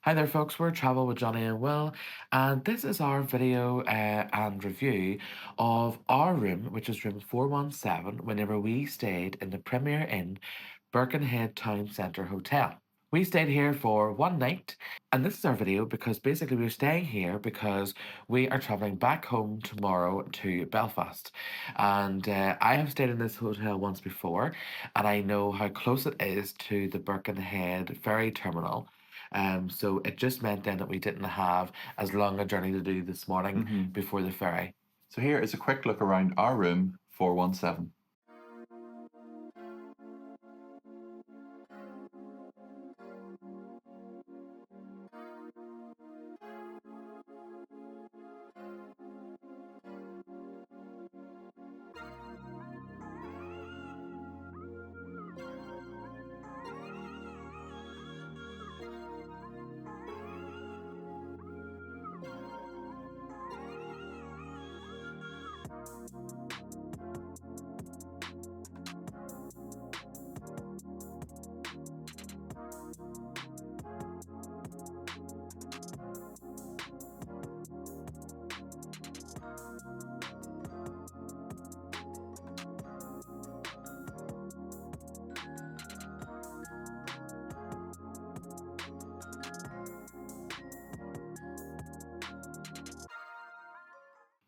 Hi there, folks. We're Travel with Johnny and Will, and this is our video and review of our room, which is room 417, whenever we stayed in the Premier Inn Birkenhead Town Centre Hotel. We stayed here for one night, and this is our video because basically we're staying here because we are travelling back home tomorrow to Belfast. And I have stayed in this hotel once before, and I know how close it is to the Birkenhead Ferry Terminal. So it just meant then that we didn't have as long a journey to do this morning before the ferry. So here is a quick look around our room 417.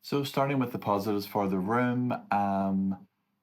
So starting with the positives for the room, the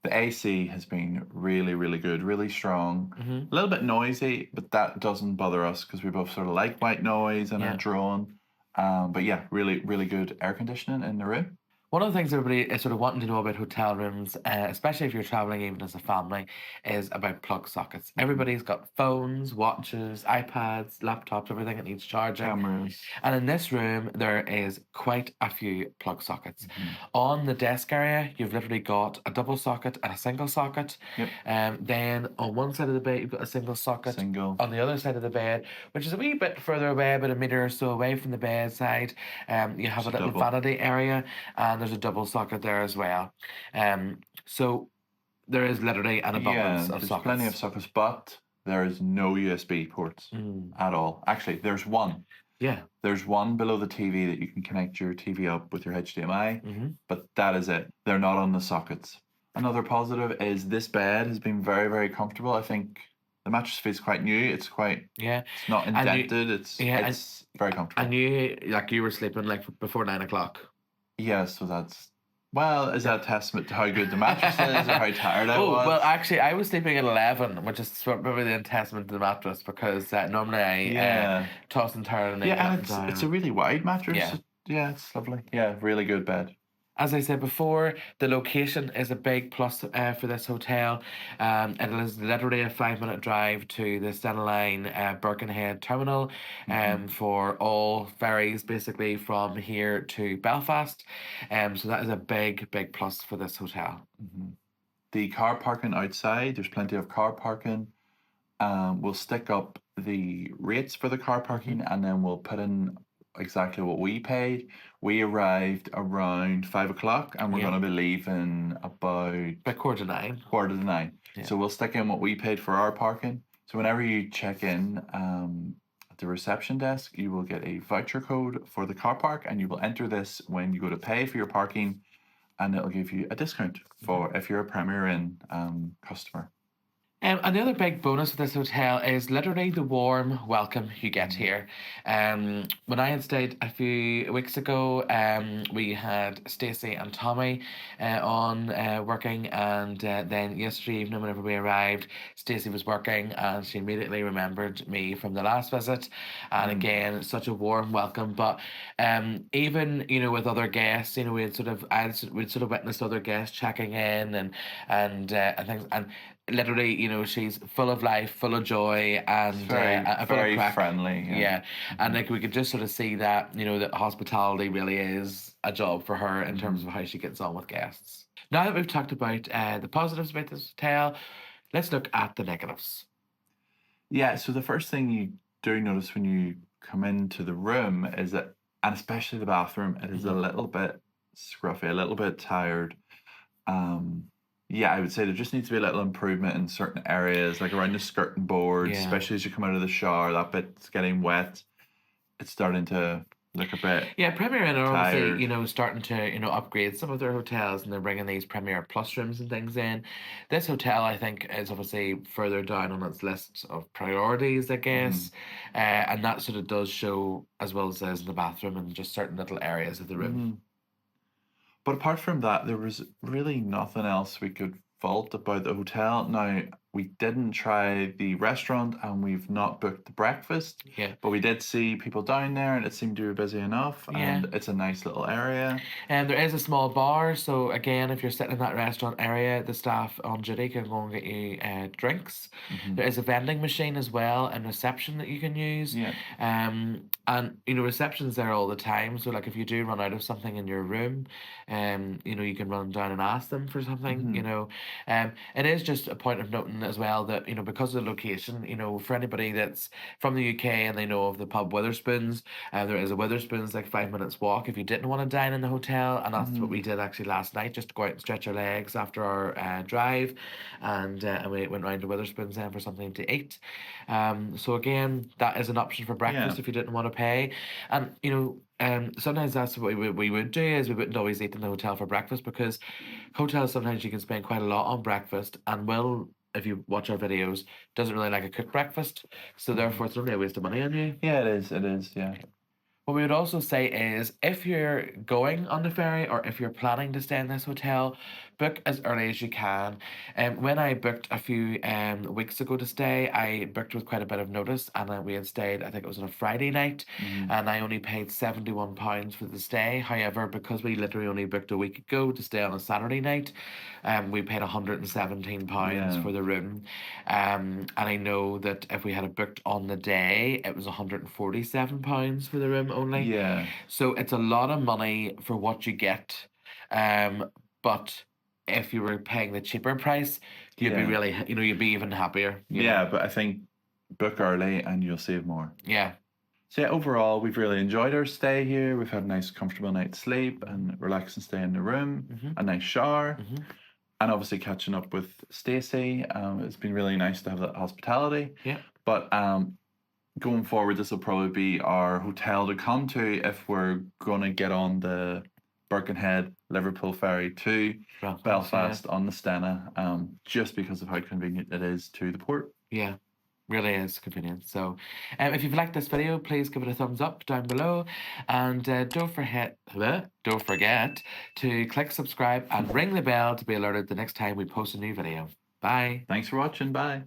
AC has been really good, really strong. A little bit noisy, but that doesn't bother us because we both sort of like white noise and are drawn. But yeah, really good air conditioning in the room. One of the things everybody is sort of wanting to know about hotel rooms, especially if you're traveling even as a family, is about plug sockets. Everybody's got phones, watches, iPads, laptops, everything that needs charging. Cameras. And in this room, there is quite a few plug sockets. On the desk area, you've literally got a double socket and a single socket. Then on one side of the bed, you've got a single socket. Single. On the other side of the bed, which is a wee bit further away, about a metre or so away from the bedside, you have a little double. vanity area, and there's a double socket there as well. So there is literally an abundance of there's sockets. plenty of sockets, but there is no USB ports at all. Actually, there's one. Yeah. There's one below the TV that you can connect your TV up with your HDMI, but that is it. They're not on the sockets. Another positive is this bed has been very comfortable. I think the mattress feels quite new. It's quite it's not indented. It's very comfortable. And you were sleeping like before 9 o'clock. Yeah, so that's is that a testament to how good the mattress is or how tired I was? Well, actually, I was sleeping at 11, which is probably a testament to the mattress because normally I toss and turn. And it's a really wide mattress. Yeah, it's lovely. Yeah, really good bed. As I said before, the location is a big plus for this hotel. It is literally a 5-minute drive to the Stena Line Birkenhead Terminal for all ferries, basically, from here to Belfast. So that is a big plus for this hotel. The car parking outside, there's plenty of car parking. We'll stick up the rates for the car parking and then we'll put in exactly what we paid. We arrived around 5 o'clock and we're going to be leaving about quarter to 9. Quarter to 9. So we'll stick in what we paid for our parking. So whenever you check in at the reception desk, you will get a voucher code for the car park and you will enter this when you go to pay for your parking and it'll give you a discount for if you're a Premier Inn customer. And the other big bonus of this hotel is literally the warm welcome you get here. When I had stayed a few weeks ago, we had Stacey and Tommy on working, and then yesterday evening, whenever we arrived, Stacey was working, and she immediately remembered me from the last visit. And again, such a warm welcome. But even with other guests, we'd sort of witnessed other guests checking in and things and. Literally, she's full of life, full of joy, and very friendly. Yeah. And like we could just sort of see that, that hospitality really is a job for her in terms of how she gets on with guests. Now that we've talked about the positives about this hotel, let's look at the negatives. Yeah, so the first thing you do notice when you come into the room is that, and especially the bathroom, it is a little bit scruffy, a little bit tired. Yeah, I would say there just needs to be a little improvement in certain areas, like around the skirting boards, especially as you come out of the shower, that bit's getting wet. it's starting to look a bit Yeah, Premier Inn are obviously, tired. starting to, upgrade some of their hotels and they're bringing these Premier Plus rooms and things in. This hotel, I think, is obviously further down on its list of priorities, I Mhm. guess. And that sort of does show, as well as in the bathroom and just certain little areas of the room. Mhm. But apart from that, there was really nothing else we could fault about the hotel. Now, we didn't try the restaurant and we've not booked the breakfast, Yeah. but we did see people down there and it seemed to be busy enough Yeah. and it's a nice little area. And there is a small bar, so again, if you're sitting in that restaurant area, the staff on duty can go and get you drinks. Hmm. There is a vending machine as well and reception that you can use. Yeah. And reception's there all the time. So like if you do run out of something in your room, you can run down and ask them for something. Hmm. It is just a point of noting as well that, because of the location, for anybody that's from the UK and they know of the pub Witherspoons, there is a Witherspoons like 5 minutes walk if you didn't want to dine in the hotel, and that's what Hmm. we did actually last night, just to go out and stretch our legs after our drive, and we went round to Witherspoons then for something to eat. So again, that is an option for Yeah. breakfast if you didn't want to pay, and sometimes that's what we would do is we wouldn't always eat in the hotel for breakfast because hotels sometimes you can spend quite a lot on breakfast, and Will, if you watch our videos, doesn't really like a cooked breakfast, so Hmm. therefore it's really a waste of money on you. Yeah, it is. It is. Yeah. What we would also say is if you're going on the ferry or if you're planning to stay in this hotel, book as early as you can. When I booked a few weeks ago to stay, I booked with quite a bit of notice and we had stayed, I think it was on a Friday night, Hmm. and I only paid £71 for the stay. However, because we literally only booked a week ago to stay on a Saturday night, we paid £117 Yeah. for the room. And I know that if we had it booked on the day, it was £147 for the room only. Yeah. So it's a lot of money for what you get. But if you were paying the cheaper price, you'd be Yeah. really, you'd be even happier. Yeah. But I think book early and you'll save more. Yeah. So yeah, overall, we've really enjoyed our stay here. We've had a nice, comfortable night's sleep and relaxing stay in the room, Hmm. a nice shower, Hmm. and obviously catching up with Stacey. It's been really nice to have that hospitality. Yeah. But going forward, this will probably be our hotel to come to if we're going to get on the Birkenhead Liverpool ferry to Yeah. Belfast on the Stena, just because of how convenient it is to the port. Yeah. Really is convenient. So, if you've liked this video, please give it a thumbs up down below, and don't forget to click subscribe and ring the bell to be alerted the next time we post a new video. Bye. Thanks for watching. Bye.